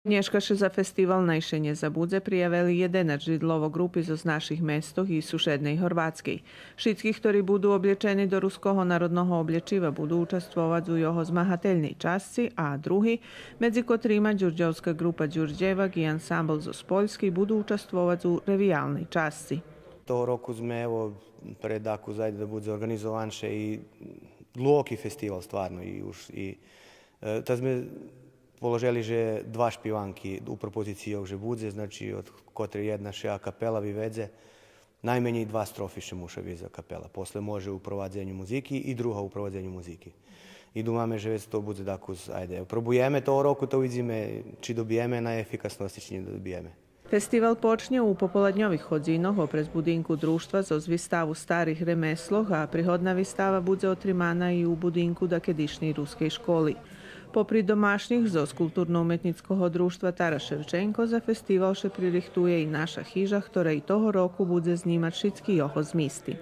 Dneškaše za festival Najšenje za budze prijavili 11 židlovo grupi zo naših mestoh i sušednej Horvatskej. Všetkých, ktorí budú obliečení do ruskoho národného obliečiva, budú učestvovať u jeho zmahateljnej časci, a drugi, medzi kotrima Đurđevska grupa Đurđevak i ansambl zo Spoljski, budú učestvovať u revijalnej časci. Toho roku sme evo pred Daku zajde da bude organizovanše i dlhoki festival stvarno i ta sme položili že dva špivanki u propoziciji ovog že budze, znači od kotre jedna še a kapela vyvedze, najmenje dva strofiše muša viza kapela. Posle može u provadzenju muziki i druga u provadzenju muziki. I dumame že već to bude dakuz, ajde, probujeme toho roku, to vidíme, či dobijeme na efikasnosti, či ne dobijeme. Festival počne u popoladnjovih hodzinoh oprez budinku društva zo zvistavu starih remesloh, a prihodna vistava bude otrimana i u budinku dakedišnji ruskej školi. Popri domašnjih ZOS kulturno-umetnického društva Tara Ševčenko za festival še pririhtuje i naša hiža, ktorá i toho roku bude znímať všetky jeho zmisti.